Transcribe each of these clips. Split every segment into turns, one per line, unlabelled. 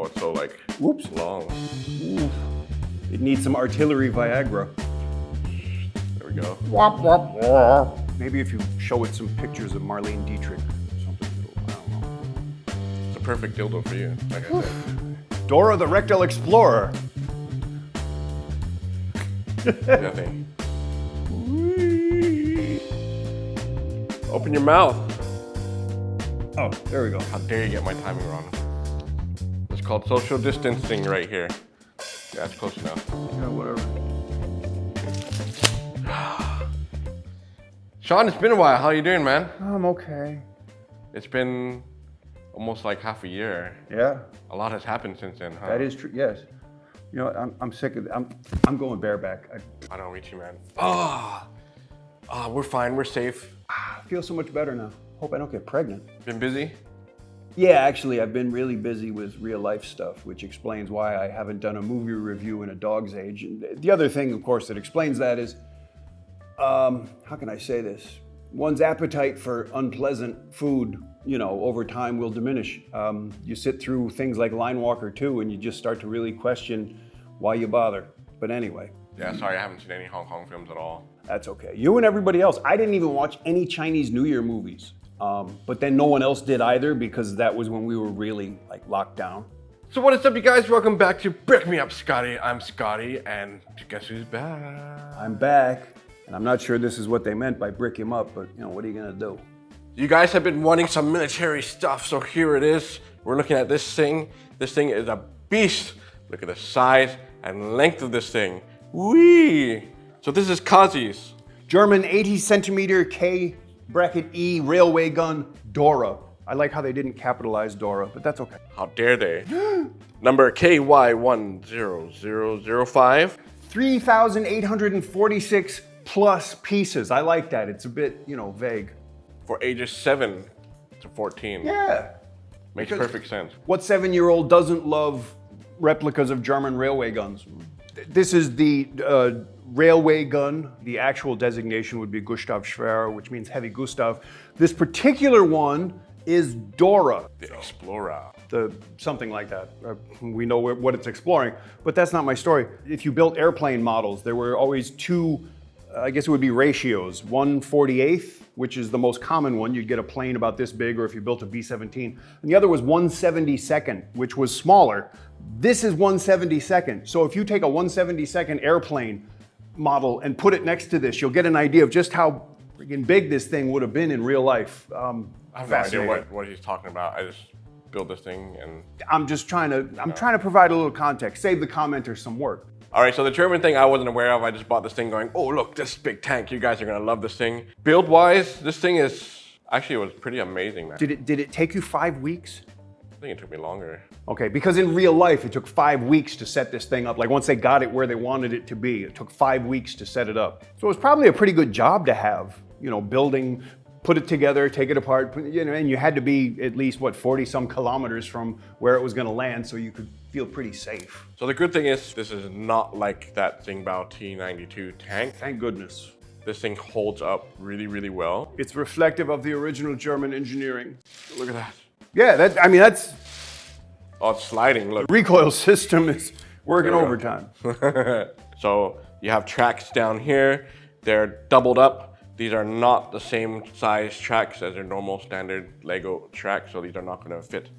Oh, it's so like
Whoops.
long.
Ooh. It needs some artillery Viagra.
There we go.
Wop, wop, wop. Maybe if you show it some pictures of Marlene Dietrich or something, I don't know.
It's a perfect dildo for you, like I said.
Dora the Rectal Explorer.
Nothing. Open your mouth.
Oh, there we go.
How dare you get my timing wrong. It's called social distancing right here. Yeah, it's close enough.
Yeah, whatever.
Sean, it's been a while. How you doing, man?
I'm okay.
It's been almost like half a year.
Yeah.
A lot has happened since then, huh?
That is true. Yes. You know, I'm sick of. I'm going bareback.
I don't reach you, man. We're fine. We're safe.
I feel so much better now. Hope I don't get pregnant.
Been busy?
Yeah, actually, I've been really busy with real life stuff, which explains why I haven't done a movie review in a dog's age. And the other thing, of course, that explains that is, how can I say this? One's appetite for unpleasant food, you know, over time will diminish. You sit through things like Line Walker 2 and you just start to really question why you bother. But anyway.
Yeah, sorry, I haven't seen any Hong Kong films at all.
That's okay. You and everybody else. I didn't even watch any Chinese New Year movies. But then no one else did either because that was when we were really like locked down.
So what is up, you guys? Welcome back to Break Me Up, Scottie. I'm Scottie, and guess who's back?
I'm back, and I'm not sure this is what they meant by brick him up, but you know, what are you gonna do?
You guys have been wanting some military stuff, so here it is. We're looking at this thing. This thing is a beast. Look at the size and length of this thing. Whee! So this is Kazi's.
German 80 centimeter K-E railway gun Dora. I like how they didn't capitalize Dora, but that's okay.
How dare they? Number KY10005.
3,846 plus pieces. I like that. It's a bit, you know, vague.
For ages 7 to 14.
Yeah.
Makes
Because
perfect sense.
What 7-year-old doesn't love replicas of German railway guns? This is the railway gun. The actual designation would be Gustav Schwer, which means heavy Gustav. This particular one is Dora.
The Explorer.
Something like that. We know what it's exploring, but that's not my story. If you built airplane models, there were always two, I guess it would be ratios. 1/48, which is the most common one. You'd get a plane about this big, or if you built a B-17. And the other was 1/72, which was smaller. This is 1/72. So if you take a 1/72 airplane model and put it next to this, you'll get an idea of just how freaking big this thing would have been in real life.
I have no idea what he's talking about. I just built this thing and...
I'm trying to provide a little context, save the commenters some work.
All right, so the German thing I wasn't aware of. I just bought this thing going, oh, look, this big tank. You guys are gonna love this thing. Build-wise, this thing is, actually it was pretty amazing, man.
Did it take you 5 weeks?
I think it took me longer.
Okay, because in real life, it took 5 weeks to set this thing up. Like once they got it where they wanted it to be, it took 5 weeks to set it up. So it was probably a pretty good job to have, you know, building, put it together, take it apart, you know, and you had to be at least, 40 some kilometers from where it was gonna land so you could feel pretty safe.
So the good thing is, this is not like that Tsingbao T92 tank.
Thank goodness.
This thing holds up really, really well.
It's reflective of the original German engineering.
Look at that.
Yeah, that's...
Oh, it's sliding, look.
The recoil system is working overtime.
So you have tracks down here. They're doubled up. These are not the same size tracks as their normal standard Lego tracks, so these are not gonna fit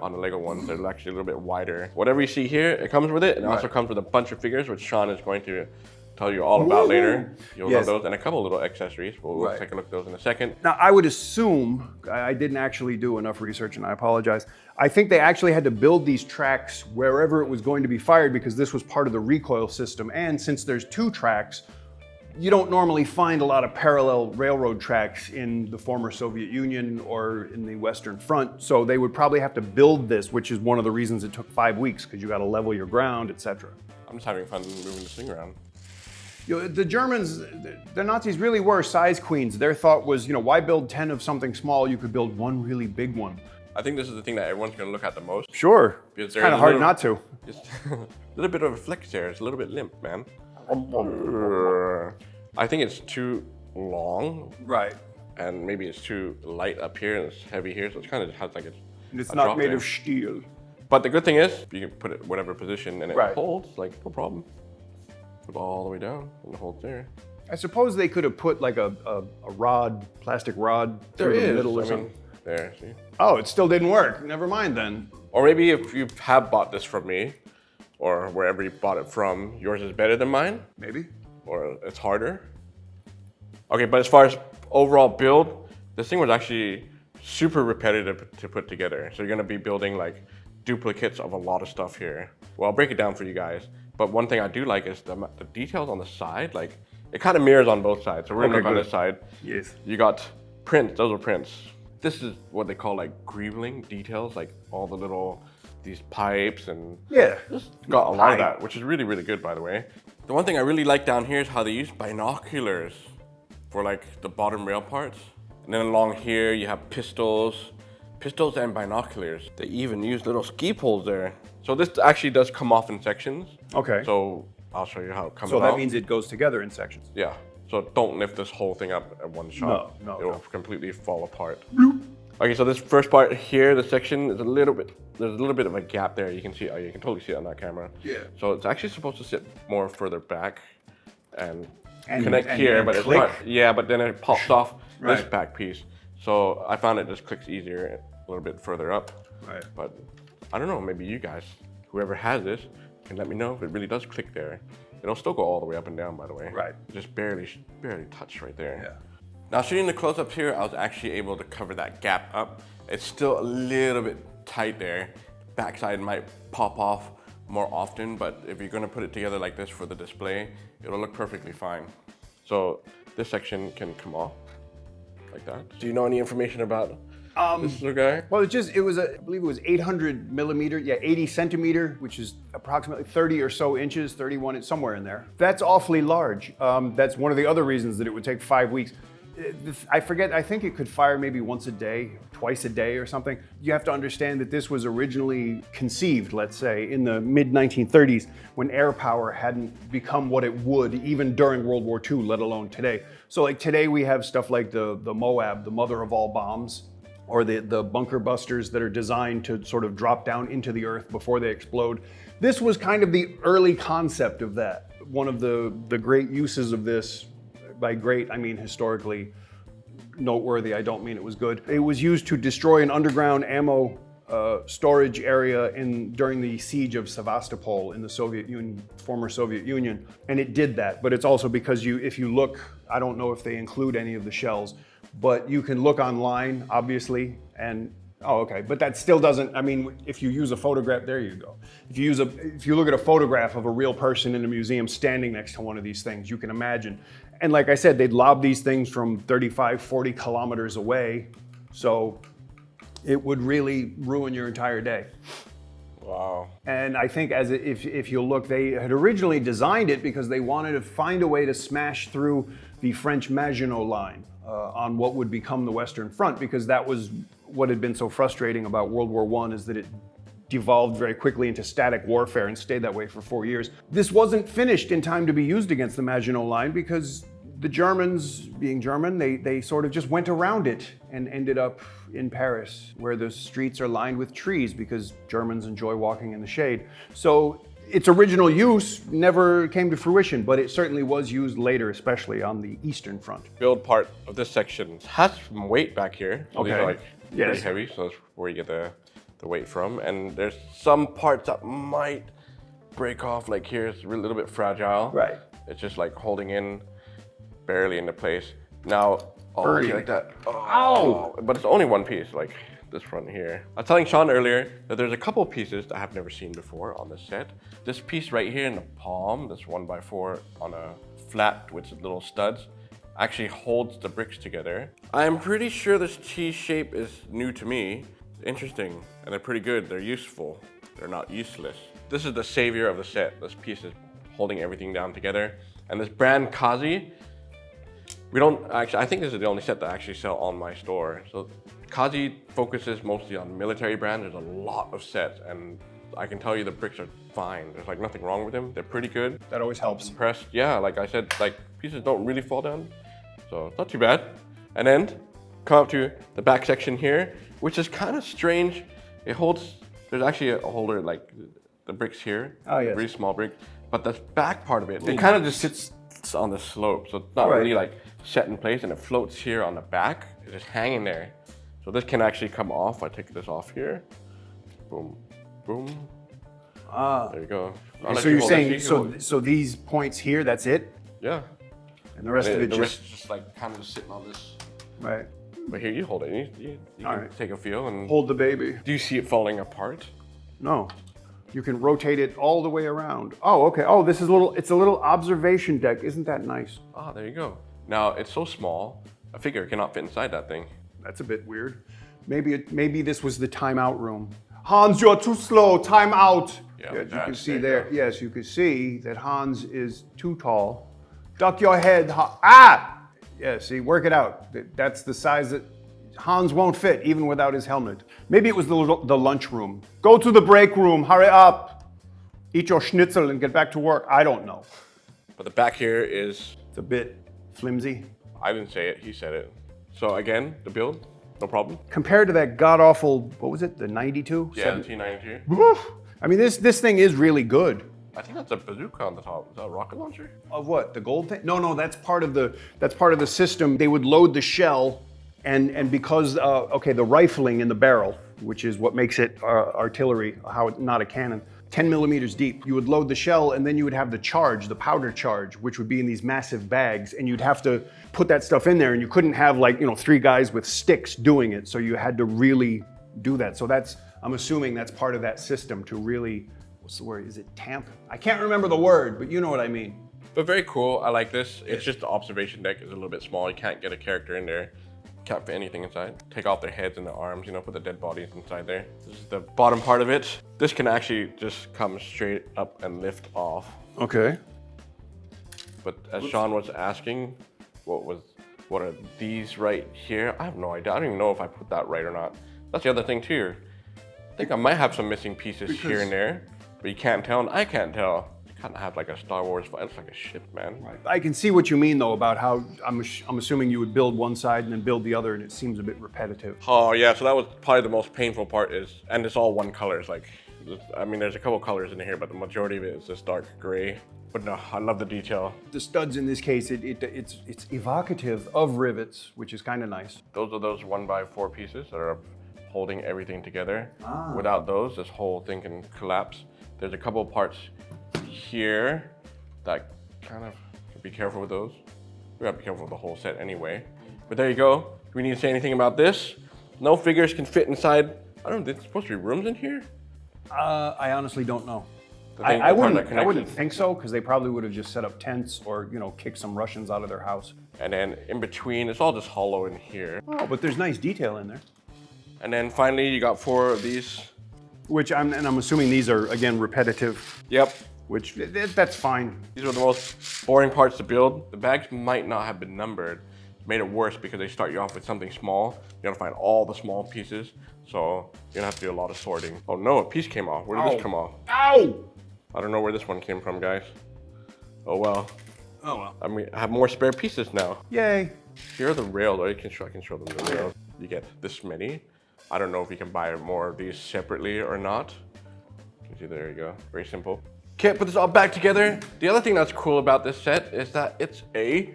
on the Lego ones. They're actually a little bit wider. Whatever you see here, it comes with it. It also comes with a bunch of figures, which Sean is going to tell you all about later. You'll love those, and a couple little accessories. We'll take a look at those in a second.
Now, I would assume, I didn't actually do enough research and I apologize. I think they actually had to build these tracks wherever it was going to be fired because this was part of the recoil system. And since there's 2 tracks, you don't normally find a lot of parallel railroad tracks in the former Soviet Union or in the Western Front. So they would probably have to build this, which is one of the reasons it took 5 weeks, because you got to level your ground, etc.
I'm just having fun moving this thing around.
You know, the Germans, the Nazis really were size queens. Their thought was, you know, why build 10 of something small? You could build one really big one.
I think this is the thing that everyone's going to look at the most.
Sure. It's kind of hard not to.
Just a little bit of a flex there. It's a little bit limp, man. I think it's too long.
Right.
And maybe it's too light up here and it's heavy here, so it's kind of has like
and it's not made of steel.
But the good thing is, you can put it whatever position and it
Right.
holds, like no problem. Put it all the way down and it holds there.
I suppose they could have put like a rod, plastic rod through the middle or something.
There, see?
Oh, it still didn't work. Never mind then.
Or maybe if you have bought this from me, or wherever you bought it from, yours is better than mine,
Maybe.
or it's harder. Okay, but as far as overall build, this thing was actually super repetitive to put together. So you're gonna be building like duplicates of a lot of stuff here. Well, I'll break it down for you guys. But one thing I do like is the details on the side, like it kind of mirrors on both sides. So we're gonna look on this side.
Yes.
You got prints, those are prints. This is what they call like greebling details, like all the little, these pipes and
Yeah.
just got a lot of that, which is really, really good, by the way. The one thing I really like down here is how they use binoculars for like the bottom rail parts. And then along here, you have pistols and binoculars. They even use little ski poles there. So this actually does come off in sections.
Okay.
So I'll show you how it comes out.
So that means it goes together in sections.
Yeah. So don't lift this whole thing up at one shot.
No,
It'll completely fall apart. Okay, so this first part here, the section is there's a little bit of a gap there. You can see, you can totally see it on that camera.
Yeah.
So it's actually supposed to sit more further back and
And-
connect
and-
here,
and
but it's
click.
not. Yeah, but then it pops off this
Right.
back piece. So I found it just clicks easier a little bit further up.
Right.
But I don't know, maybe you guys, whoever has this, can let me know if it really does click there. It'll still go all the way up and down, by the way.
Right.
Just barely touch right there.
Yeah.
Now shooting the close-ups here, I was actually able to cover that gap up. It's still a little bit tight there. Backside might pop off more often, but if you're gonna put it together like this for the display, it'll look perfectly fine. So this section can come off like that. Do you know any information about this little guy?
Well, I believe it was 800 millimeter, 80 centimeter, which is approximately 30 or so inches, 31, somewhere in there. That's awfully large. That's one of the other reasons that it would take 5 weeks. I forget, I think it could fire maybe once a day, twice a day or something. You have to understand that this was originally conceived, let's say, in the mid-1930s when air power hadn't become what it would even during World War II, let alone today. So like today we have stuff like the Moab, the mother of all bombs, or the bunker busters that are designed to sort of drop down into the earth before they explode. This was kind of the early concept of that. One of the great uses of this, by great, I mean historically noteworthy, I don't mean it was good. It was used to destroy an underground ammo storage area during the siege of Sevastopol in the Soviet Union, former Soviet Union, and it did that. But it's also because if you look, I don't know if they include any of the shells, but you can look online, obviously, and oh, okay, but that still doesn't. I mean, if you use a photograph, there you go. If you look at a photograph of a real person in a museum standing next to one of these things, you can imagine. And like I said, they'd lob these things from 35, 40 kilometers away, so it would really ruin your entire day.
Wow.
And I think if you look, they had originally designed it because they wanted to find a way to smash through the French Maginot Line on what would become the Western Front, because that was what had been so frustrating about World War I, is that it devolved very quickly into static warfare and stayed that way for 4 years. This wasn't finished in time to be used against the Maginot Line because the Germans, being German, they sort of just went around it and ended up in Paris, where the streets are lined with trees because Germans enjoy walking in the shade. So its original use never came to fruition, but it certainly was used later, especially on the Eastern Front.
Build part of this section has some weight back here. So these
Okay.
are like pretty
Yes.
heavy, so that's where you get the weight from. And there's some parts that might break off, like here it's a little bit fragile.
Right.
It's just like holding in barely into place. Now,
Birdie.
like that. Oh, but it's only one piece, like this front here. I was telling Sean earlier that there's a couple pieces that I've never seen before on the set. This piece right here in the palm, this 1x4 on a flat with little studs, actually holds the bricks together. I'm pretty sure this T shape is new to me. Interesting, and they're pretty good. They're useful. They're not useless. This is the savior of the set. This piece is holding everything down together. And this brand Kazi, we don't actually, I think this is the only set that I actually sell on my store. So Kazi focuses mostly on military brands. There's a lot of sets, and I can tell you the bricks are fine. There's like nothing wrong with them. They're pretty good.
That always helps.
Impressed. Yeah, like I said, like pieces don't really fall down. So it's not too bad. And then come up to the back section here, which is kind of strange. It holds There's actually a holder, like the bricks here.
Oh, yes.
Really small brick. But the back part of it, it kind of just sits on the slope. So it's not really like set in place, and it floats here on the back. It's just hanging there. So this can actually come off. I take this off here. Boom, boom. Ah. There you go.
So you're saying, so these points here, that's it?
Yeah.
And the rest of it
just like kind of just sitting on this.
Right.
But here, you hold it. You can take a feel and
hold the baby.
Do you see it falling apart?
No. You can rotate it all the way around. Oh, okay. Oh, this is it's a little observation deck. Isn't that nice?
Ah, there you go. Now, it's so small, a figure cannot fit inside that thing.
That's a bit weird. Maybe this was the timeout room. Hans, you're too slow. Time out. Yeah, you can see there. Yes, you can see that Hans is too tall. Duck your head. Yeah, see, work it out. That's the size that Hans won't fit even without his helmet. Maybe it was the lunch room. Go to the break room. Hurry up. Eat your schnitzel and get back to work. I don't know.
But the back here is...
It's a bit flimsy.
I didn't say it. He said it. So again, the build, no problem.
Compared to that god-awful, what was it, the 92?
Yeah, the T92.
I mean, this thing is really good.
I think that's a bazooka on the top. Is that a rocket launcher?
Of what? The gold thing? No, that's part of the system. They would load the shell, and because the rifling in the barrel, which is what makes it artillery, not a cannon, 10 millimeters deep. You would load the shell, and then you would have the powder charge, which would be in these massive bags, and you'd have to put that stuff in there, and you couldn't have 3 guys with sticks doing it, so you had to really do that. So I'm assuming that's part of that system to really, what's the word? Is it tamp? I can't remember the word, but you know what I mean.
But very cool. I like this. It's just the observation deck is a little bit small. You can't get a character in there. Can't fit anything inside. Take off their heads and their arms, put the dead bodies inside there. This is the bottom part of it. This can actually just come straight up and lift off.
Okay.
But as Sean was asking, what are these right here? I have no idea. I don't even know if I put that right or not. That's the other thing too. I think I might have some missing pieces here and there, but you can't tell and I can't tell. Kind of have like a Star Wars, it's like a ship, man.
Right. I can see what you mean though about how I'm assuming you would build one side and then build the other, and it seems a bit repetitive.
Oh yeah, so that was probably the most painful part and it's all one color. It's like, I mean, there's a couple colors in here, but the majority of it is this dark gray. But no, I love the detail.
The studs in this case, it's evocative of rivets, which is kind of nice.
Those are those 1x4 pieces that are holding everything together. Without those, this whole thing can collapse. There's a couple parts here that kind of, be careful with those. We gotta be careful with the whole set anyway. But there you go. Do we need to say anything about this? No figures can fit inside. I don't know, there's supposed to be rooms in here?
I honestly don't know. I wouldn't think so, because they probably would have just set up tents or, kicked some Russians out of their house.
And then in between, it's all just hollow in here.
Oh, but there's nice detail in there.
And then finally, you got 4 of these.
Which I'm assuming these are, again, repetitive.
Yep.
Which, that's fine.
These are the most boring parts to build. The bags might not have been numbered. It made it worse because they start you off with something small. You gotta find all the small pieces. So you're gonna have to do a lot of sorting. Oh no, a piece came off. Where did this come off?
Ow!
I don't know where this one came from, guys. Oh well.
Oh well.
I mean, I have more spare pieces now.
Yay.
Here are the rails. I can show them the rails. You get this many. I don't know if you can buy more of these separately or not. You can see, there you go. Very simple. Okay, put this all back together. The other thing that's cool about this set is that it's a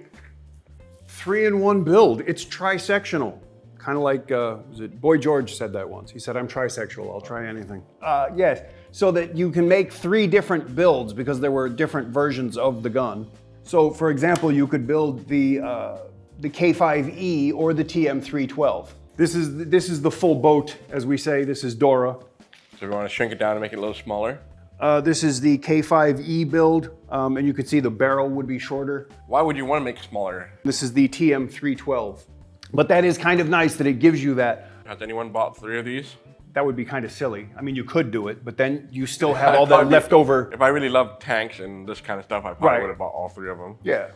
3-in-1 build. It's trisectional. Kind of like, was it Boy George said that once. He said, I'm trisexual, I'll try anything. Yes, so that you can make 3 different builds because there were different versions of the gun. So for example, you could build the K5E or the TM312. This is the full boat, as we say. This is Dora.
So we want to shrink it down and make it a little smaller.
This is the K5E build, and you can see the barrel would be shorter.
Why would you want to make it smaller?
This is the TM312. But that is kind of nice that it gives you that.
Has anyone bought 3 of these?
That would be kind of silly. I mean, you could do it, but then you still have all that leftover.
If I really love tanks and this kind of stuff, I probably would have bought all 3 of them.
Yeah.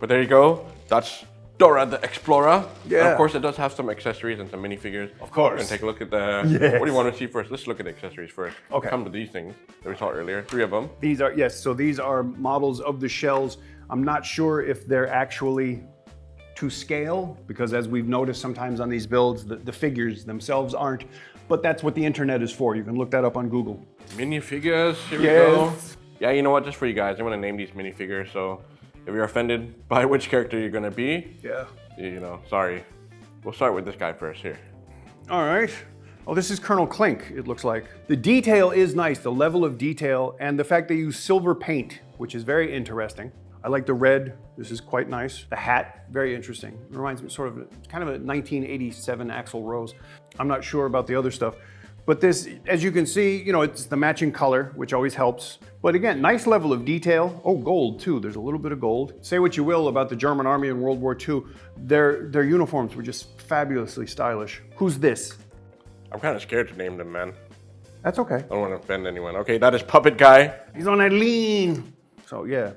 But there you go. That's Dora the Explorer.
Yeah.
And of course, it does have some accessories and some minifigures.
Of course.
And take a look at the. Yes. What do you want to see first? Let's look at the accessories first.
Okay.
Come to these things that we saw earlier. 3 of them.
These are, yes, so these are models of the shells. I'm not sure if they're actually to scale, because as we've noticed sometimes on these builds, the figures themselves aren't. but that's what the internet is for. You can look that up on Google.
Minifigures, here we go. Yeah, you know what, just for you guys, I'm gonna name these minifigures, so if you're offended by which character you're gonna be, you know, sorry. We'll start with this guy first here.
All right. Oh, this is Colonel Clink, it looks like. The detail is nice, the level of detail, and the fact they use silver paint, which is very interesting. I like the red, this is quite nice. The hat, very interesting. It reminds me sort of kind of a 1987 Axl Rose. I'm not sure about the other stuff. But this, as you can see, you know, it's the matching color, which always helps. But again, nice level of detail. Oh, gold too, there's a little bit of gold. Say what you will about the German army in World War II, their uniforms were just fabulously stylish. Who's this?
I'm kind of scared to name them, man.
That's okay.
I don't want to offend anyone. Okay, that is Puppet Guy.
He's on that lean. So yeah,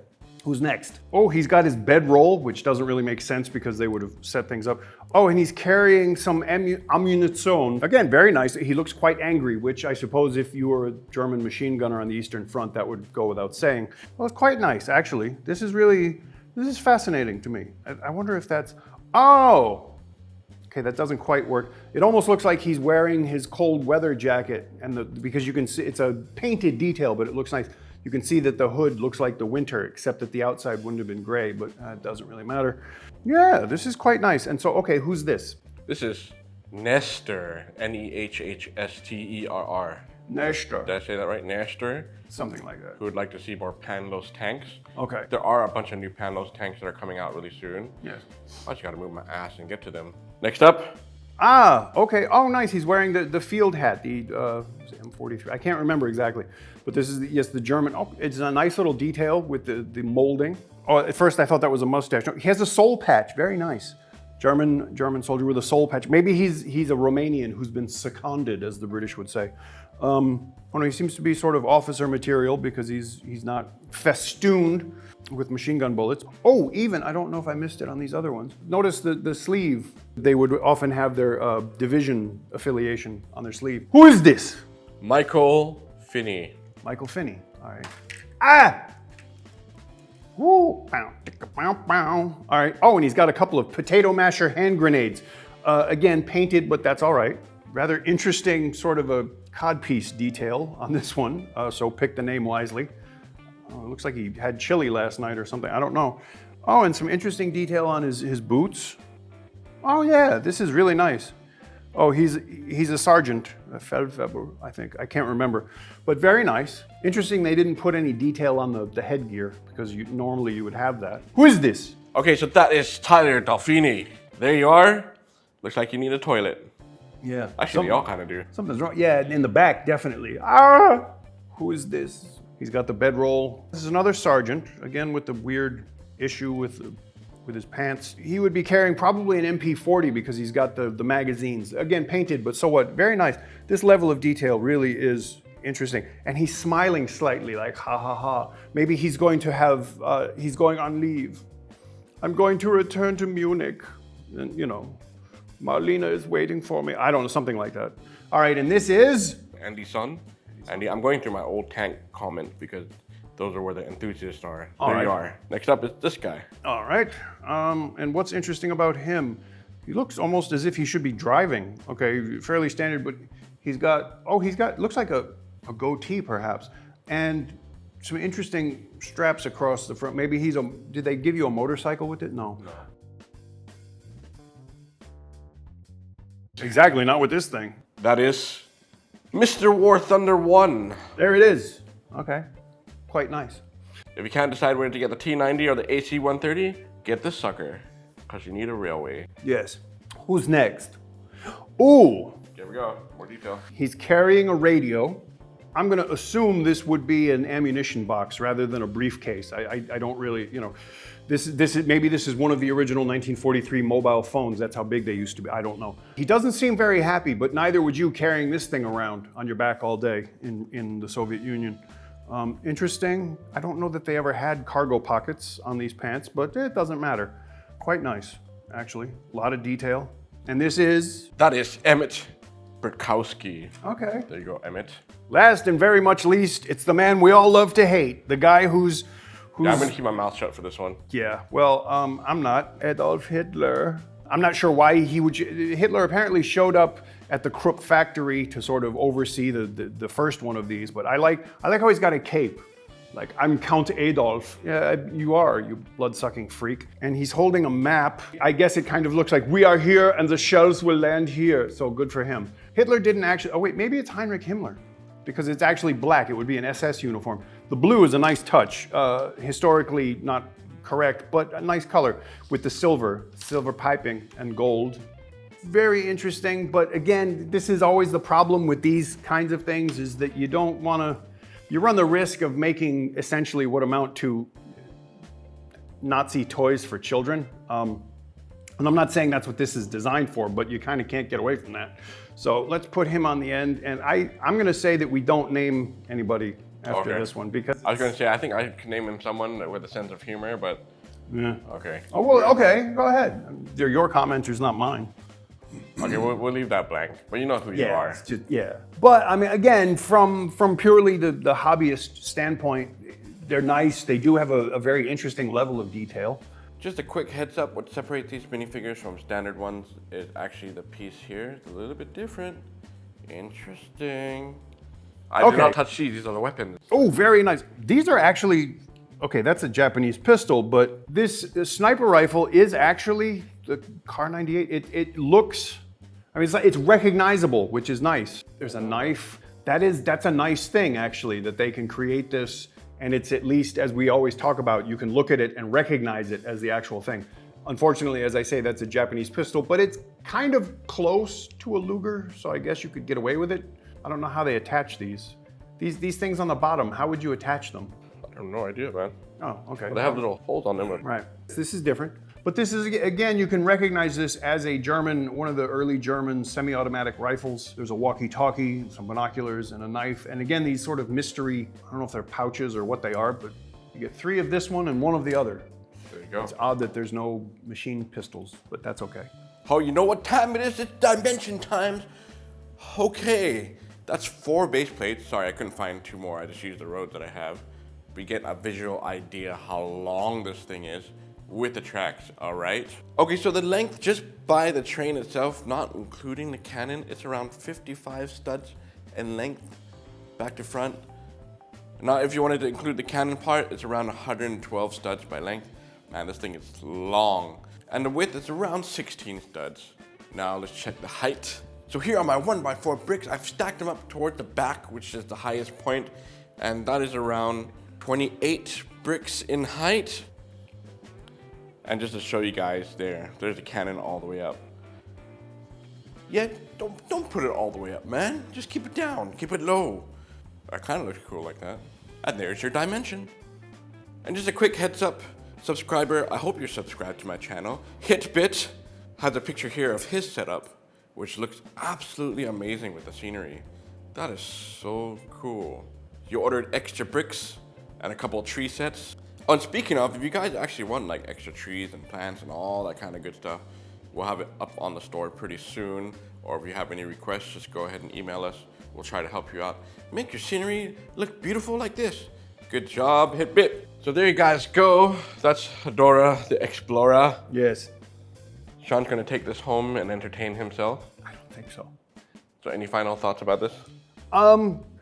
who's next? Oh, he's got his bedroll, which doesn't really make sense because they would have set things up. Oh, and he's carrying some ammunition. Again, very nice. He looks quite angry, which I suppose if you were a German machine gunner on the Eastern Front, that would go without saying. Well, it's quite nice, actually. This is fascinating to me. I wonder if that's, oh! Okay, that doesn't quite work. It almost looks like he's wearing his cold weather jacket, and because you can see, it's a painted detail, but it looks nice. You can see that the hood looks like the winter, except that the outside wouldn't have been gray, but it doesn't really matter. Yeah, this is quite nice. And so, okay, who's this?
This is Nestor, Nehhsterr.
Nestor.
Did I say that right? Nestor?
Something like that.
Who would like to see more Panlos tanks.
Okay.
There are a bunch of new Panlos tanks that are coming out really soon.
Yes.
I just gotta move my ass and get to them. Next up.
Ah, okay. Oh, nice. He's wearing the field hat, the M43. I can't remember exactly, but this is, yes, the German. Oh, it's a nice little detail with the molding. Oh, at first I thought that was a mustache. No, he has a soul patch. Very nice. German soldier with a soul patch. Maybe he's a Romanian who's been seconded, as the British would say. Oh no, he seems to be sort of officer material because he's not festooned with machine gun bullets. Oh, even, I don't know if I missed it on these other ones. Notice the sleeve. They would often have their division affiliation on their sleeve. Who is this?
Michael Finney.
Michael Finney, all right. Ah! Woo! Bow, ticka, bow, bow. All right, oh, and he's got a couple of potato masher hand grenades. Again, painted, but that's all right. Rather interesting sort of a codpiece detail on this one, so pick the name wisely. Oh, it looks like he had chili last night or something, I don't know. Oh, and some interesting detail on his boots. Oh yeah, this is really nice. Oh, he's a sergeant, a Feldwebel, I think. I can't remember, but very nice. Interesting they didn't put any detail on the headgear because normally you would have that. Who is this?
Okay, so that is Tyler Dolfini. There you are. Looks like you need a toilet.
Yeah.
Actually, they all kind of do.
Something's wrong. Yeah, in the back, definitely. Ah! Who is this? He's got the bedroll. This is another sergeant, again with the weird issue with his pants. He would be carrying probably an MP40 because he's got the magazines. Again, painted, but so what? Very nice. This level of detail really is interesting. And he's smiling slightly, like ha ha ha. Maybe he's going to have, he's going on leave. I'm going to return to Munich. And you know, Marlena is waiting for me. I don't know, something like that. All right, and this is?
Andy's son. Andy, I'm going through my old tank comment because those are where the enthusiasts are. There you are. Next up is this guy.
All right. And what's interesting about him, he looks almost as if he should be driving. Okay, fairly standard, but he's got, looks like a goatee perhaps. And some interesting straps across the front. Maybe did they give you a motorcycle with it? No. Exactly, not with this thing.
That is Mr. War Thunder 1.
There it is. Okay, quite nice.
If you can't decide whether to get the T90 or the AC-130, get this sucker, because you need a railway.
Yes. Who's next? Ooh.
Here we go, more detail.
He's carrying a radio. I'm gonna assume this would be an ammunition box rather than a briefcase. I don't really, you know, maybe this is one of the original 1943 mobile phones. That's how big they used to be, I don't know. He doesn't seem very happy, but neither would you carrying this thing around on your back all day in the Soviet Union. Interesting. I don't know that they ever had cargo pockets on these pants, but it doesn't matter. Quite nice, actually. A lot of detail. And this is?
That is Emmett Burkowski.
Okay.
There you go, Emmett.
Last and very much least, it's the man we all love to hate. The guy who's
yeah, I'm gonna keep my mouth shut for this one.
Yeah, well, I'm not. Adolf Hitler. I'm not sure why he would. Hitler apparently showed up at the Krupp factory to sort of oversee the first one of these. But I like how he's got a cape. Like, I'm Count Adolf. Yeah, you are, you blood-sucking freak. And he's holding a map. I guess it kind of looks like we are here and the shells will land here. So good for him. Hitler didn't actually, oh wait, maybe it's Heinrich Himmler, because it's actually black. It would be an SS uniform. The blue is a nice touch. Historically not correct, but a nice color with the silver piping and gold. Very interesting, but again, this is always the problem with these kinds of things, is that you don't want to, you run the risk of making essentially what amount to Nazi toys for children. And I'm not saying that's what this is designed for, but you kind of can't get away from that. So let's put him on the end, and I'm going to say that we don't name anybody after this one, because
I was going to say, I think I can name him someone with a sense of humor, but
yeah.
Okay.
Oh, well, okay, go ahead. They're your commenters, not mine.
Okay, we'll leave that blank, but you know who you are.
Just, yeah. But I mean, again, from purely the hobbyist standpoint, they're nice. They do have a very interesting level of detail.
Just a quick heads up, what separates these minifigures from standard ones is actually the piece here. It's a little bit different. Interesting. I do not touch these are the weapons.
Oh, very nice. These are actually, okay, that's a Japanese pistol, but this sniper rifle is actually the KY10005. It looks, I mean, it's recognizable, which is nice. There's a knife. That's a nice thing, actually, that they can create this, and it's at least, as we always talk about, you can look at it and recognize it as the actual thing. Unfortunately, as I say, that's a Japanese pistol, but it's kind of close to a Luger, so I guess you could get away with it. I don't know how they attach these. These things on the bottom, how would you attach them?
I have no idea, man.
Oh, okay.
But they have little holes on them.
Right. This is different. But this is, again, you can recognize this as a German, one of the early German semi-automatic rifles. There's a walkie-talkie, some binoculars, and a knife. And again, these sort of mystery, I don't know if they're pouches or what they are, but you get 3 of this one and 1 of the other.
There you go.
It's odd that there's no machine pistols, but that's okay.
Oh, you know what time it is? It's dimension times. Okay, that's 4 base plates. Sorry, I couldn't find 2 more. I just used the road that I have. We get a visual idea how long this thing is with the tracks, all right? Okay, so the length just by the train itself, not including the cannon, it's around 55 studs in length, back to front. Now, if you wanted to include the cannon part, it's around 112 studs by length. Man, this thing is long. And the width is around 16 studs. Now, let's check the height. So here are my 1x4 bricks. I've stacked them up toward the back, which is the highest point, and that is around 28 bricks in height. And just to show you guys there's a cannon all the way up. Yeah, don't put it all the way up, man. Just keep it down, keep it low. That kind of looks cool like that. And there's your dimension. And just a quick heads up, subscriber, I hope you're subscribed to my channel. Hitbit has a picture here of his setup, which looks absolutely amazing with the scenery. That is so cool. You ordered extra bricks and a couple of tree sets. Oh, and speaking of, if you guys actually want like extra trees and plants and all that kind of good stuff, we'll have it up on the store pretty soon. Or if you have any requests, just go ahead and email us. We'll try to help you out. Make your scenery look beautiful like this. Good job, Hitbit. So there you guys go. That's Dora the Explorer.
Yes.
Sean's gonna take this home and entertain himself.
I don't think so.
So any final thoughts about this?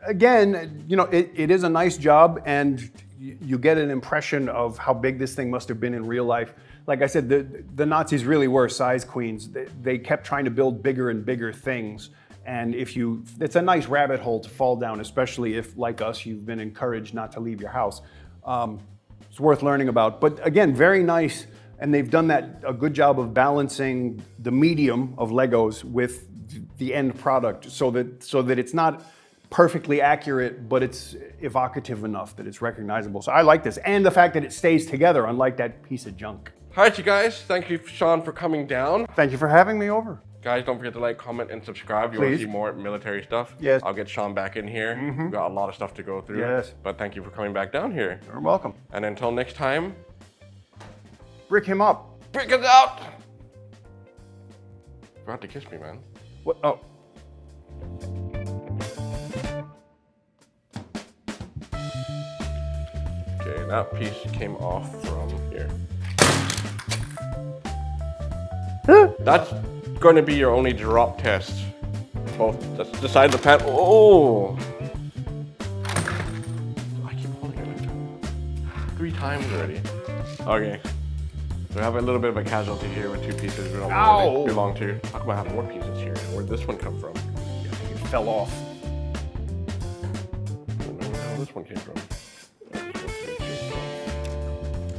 Again, you know, it is a nice job, and you get an impression of how big this thing must have been in real life. Like I said, the Nazis really were size queens. They kept trying to build bigger and bigger things. And it's a nice rabbit hole to fall down, especially if, like us, you've been encouraged not to leave your house. It's worth learning about. But again, very nice. And they've done a good job of balancing the medium of Legos with the end product so that it's not perfectly accurate, but it's evocative enough that it's recognizable. So I like this. And the fact that it stays together, unlike that piece of junk.
All right, you guys. Thank you, Sean, for coming down.
Thank you for having me over.
Guys, don't forget to like, comment, and subscribe. You want to see more military stuff?
Yes.
I'll get Sean back in here. We've got a lot of stuff to go through.
Yes.
But thank you for coming back down here.
You're welcome.
And until next time,
brick him up.
brick it out! Forgot to kiss me, man.
What? Oh.
Okay, that piece came off from here. That's going to be your only drop test. both decide the pan. Oh! I keep holding it like 3 times already. Okay. So we have a little bit of a casualty here with 2 pieces we don't really belong to. How come I have more pieces here? Where'd this one come from?
It fell off.
I don't know where this one came from.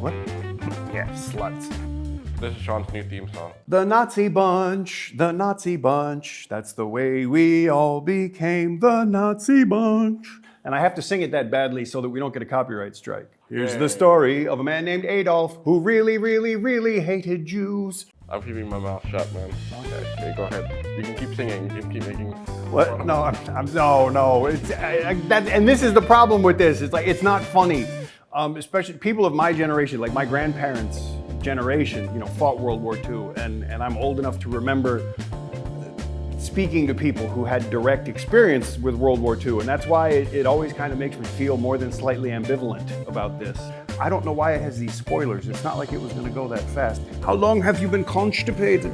What? Yeah, sluts.
This is Sean's new theme song.
The Nazi bunch, that's the way we all became the Nazi bunch. And I have to sing it that badly so that we don't get a copyright strike. Here's the story of a man named Adolf who really, really, really hated Jews.
I'm keeping my mouth shut, man. Okay, go ahead. You can keep singing. You can keep making.
What? No, no. It's and this is the problem with this. It's like it's not funny. Especially people of my generation, like my grandparents' generation, fought World War II, and I'm old enough to remember speaking to people who had direct experience with World War II, and that's why it always kind of makes me feel more than slightly ambivalent about this. I don't know why it has these spoilers. It's not like it was going to go that fast. How long have you been constipated?